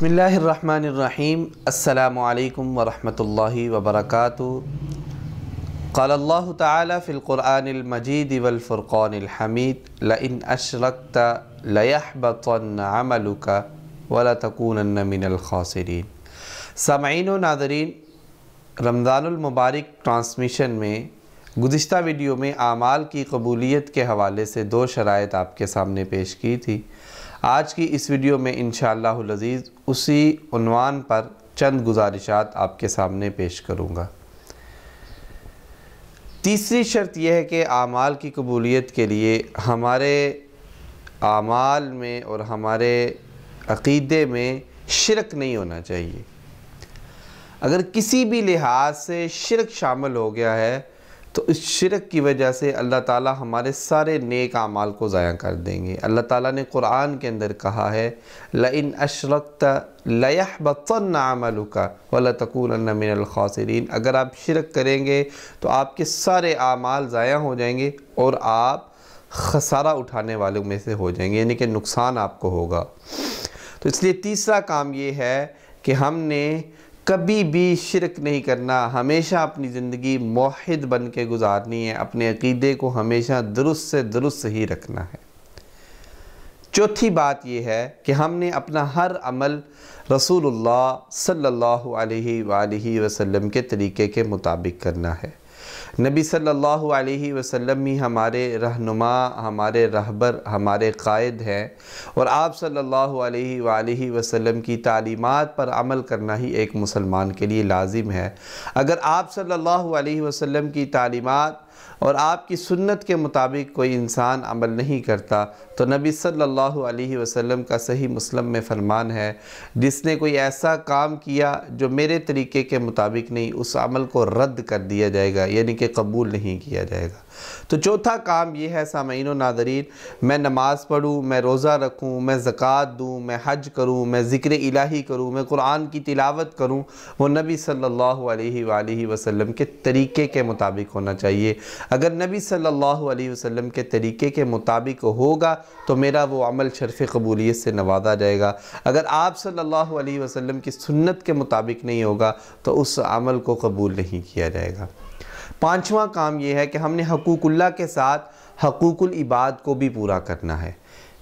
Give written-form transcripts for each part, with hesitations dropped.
بسم اللہ الرحمن الرحیم۔ السلام علیکم ورحمۃ اللہ وبرکاتہ۔ قال اللہ تعالی فی القرآن المجید والفرقان الحمید لئن اشرکت لیحبطن عملک ولتکونن من الخاسرین۔ سامعین و ناظرین، رمضان المبارک ٹرانسمیشن میں گزشتہ ویڈیو میں اعمال کی قبولیت کے حوالے سے 2 شرائط آپ کے سامنے پیش کی تھی۔ آج کی اس ویڈیو میں انشاءاللہ العزیز اسی عنوان پر چند گزارشات آپ کے سامنے پیش کروں گا۔ تیسری شرط یہ ہے کہ اعمال کی قبولیت کے لیے ہمارے اعمال میں اور ہمارے عقیدے میں شرک نہیں ہونا چاہیے۔ اگر کسی بھی لحاظ سے شرک شامل ہو گیا ہے تو اس شرک کی وجہ سے اللہ تعالیٰ ہمارے سارے نیک اعمال کو ضائع کر دیں گے۔ اللہ تعالیٰ نے قرآن کے اندر کہا ہے لئن اشرکت لیحبطن عملک ولتکونن من الخاسرین۔ اگر آپ شرک کریں گے تو آپ کے سارے اعمال ضائع ہو جائیں گے اور آپ خسارہ اٹھانے والوں میں سے ہو جائیں گے، یعنی کہ نقصان آپ کو ہوگا۔ تو اس لیے تیسرا کام یہ ہے کہ ہم نے کبھی بھی شرک نہیں کرنا، ہمیشہ اپنی زندگی موحد بن کے گزارنی ہے، اپنے عقیدے کو ہمیشہ درست سے درست ہی رکھنا ہے۔ چوتھی بات یہ ہے کہ ہم نے اپنا ہر عمل رسول اللہ صلی اللہ علیہ وآلہ وسلم کے طریقے کے مطابق کرنا ہے۔ نبی صلی اللہ علیہ وسلم ہی ہمارے رہنما، ہمارے رہبر، ہمارے قائد ہیں، اور آپ صلی اللہ علیہ وآلہ وسلم کی تعلیمات پر عمل کرنا ہی ایک مسلمان کے لیے لازم ہے۔ اگر آپ صلی اللہ علیہ وسلم کی تعلیمات اور آپ کی سنت کے مطابق کوئی انسان عمل نہیں کرتا تو نبی صلی اللہ علیہ وسلم کا صحیح مسلم میں فرمان ہے، جس نے کوئی ایسا کام کیا جو میرے طریقے کے مطابق نہیں، اس عمل کو رد کر دیا جائے گا، یعنی کہ قبول نہیں کیا جائے گا۔ تو چوتھا کام یہ ہے سامعین و ناظرین، میں نماز پڑھوں، میں روزہ رکھوں، میں زکوٰۃ دوں، میں حج کروں، میں ذکر الہی کروں، میں قرآن کی تلاوت کروں، وہ نبی صلی اللہ علیہ وآلہ وسلم کے طریقے کے مطابق ہونا چاہیے۔ اگر نبی صلی اللہ علیہ وسلم کے طریقے کے مطابق ہوگا تو میرا وہ عمل شرف قبولیت سے نوازا جائے گا۔ اگر آپ صلی اللہ علیہ وسلم کی سنت کے مطابق نہیں ہوگا تو اس عمل کو قبول نہیں کیا جائے گا۔ پانچواں کام یہ ہے کہ ہم نے حقوق اللہ کے ساتھ حقوق العباد کو بھی پورا کرنا ہے۔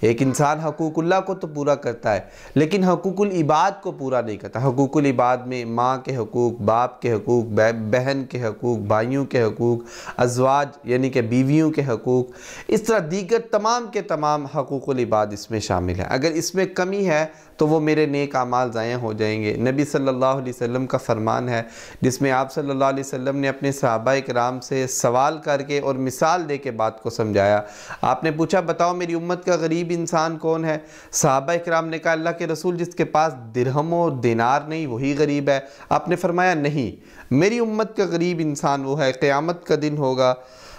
ایک انسان حقوق اللہ کو تو پورا کرتا ہے لیکن حقوق العباد کو پورا نہیں کرتا۔ حقوق العباد میں ماں کے حقوق، باپ کے حقوق، بہن کے حقوق، بھائیوں کے حقوق، ازواج یعنی کہ بیویوں کے حقوق، اس طرح دیگر تمام کے تمام حقوق العباد اس میں شامل ہیں۔ اگر اس میں کمی ہے تو وہ میرے نیک اعمال ضائع ہو جائیں گے۔ نبی صلی اللہ علیہ وسلم کا فرمان ہے جس میں آپ صلی اللہ علیہ وسلم نے اپنے صحابہ کرام سے سوال کر کے اور مثال دے کے بات کو سمجھایا۔ آپ نے پوچھا بتاؤ میری امت کا غریب انسان کون ہے؟ صحابہ کرام نے کہا اللہ کے رسول جس کے پاس درہم و دینار نہیں وہی غریب ہے۔ آپ نے فرمایا نہیں، میری امت کا غریب انسان وہ ہے، قیامت کا دن ہوگا،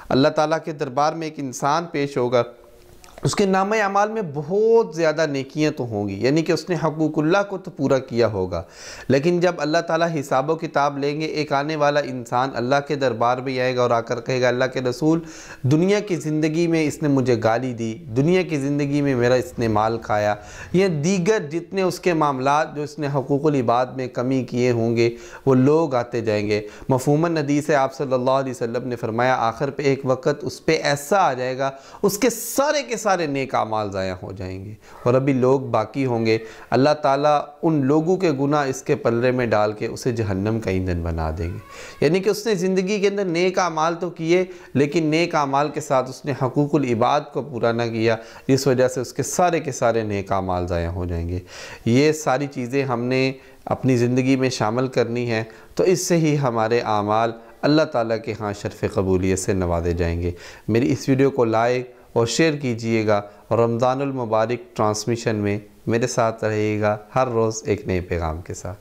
اللہ تعالیٰ کے دربار میں ایک انسان پیش ہوگا، اس کے نامہ اعمال میں بہت زیادہ نیکیاں تو ہوں گی، یعنی کہ اس نے حقوق اللہ کو تو پورا کیا ہوگا، لیکن جب اللہ تعالیٰ حساب و کتاب لیں گے ایک آنے والا انسان اللہ کے دربار میں آئے گا اور آ کر کہے گا اللہ کے رسول دنیا کی زندگی میں اس نے مجھے گالی دی، دنیا کی زندگی میں میرا اس نے مال کھایا، یہ دیگر جتنے اس کے معاملات جو اس نے حقوق العباد میں کمی کیے ہوں گے وہ لوگ آتے جائیں گے۔ مفہوماً حدیث ہے آپ صلی اللہ علیہ وسلم نے فرمایا آخر پہ ایک وقت اس پہ ایسا آ جائے گا اس کے سارے کے سارے نیک اعمال ضائع ہو جائیں گے اور ابھی لوگ باقی ہوں گے۔ اللہ تعالیٰ ان لوگوں کے گناہ اس کے پلڑے میں ڈال کے اسے جہنم کا ایندھن بنا دیں گے، یعنی کہ اس نے زندگی کے اندر نیک اعمال تو کیے لیکن نیک اعمال کے ساتھ اس نے حقوق العباد کو پورا نہ کیا، جس وجہ سے اس کے سارے نیک اعمال ضائع ہو جائیں گے۔ یہ ساری چیزیں ہم نے اپنی زندگی میں شامل کرنی ہیں تو اس سے ہی ہمارے اعمال اللہ تعالیٰ کے ہاں شرف قبولیت سے نوازے جائیں گے۔ میری اس ویڈیو کو لائک اور شیئر کیجئے گا اور رمضان المبارک ٹرانسمیشن میں میرے ساتھ رہیے گا ہر روز ایک نئے پیغام کے ساتھ۔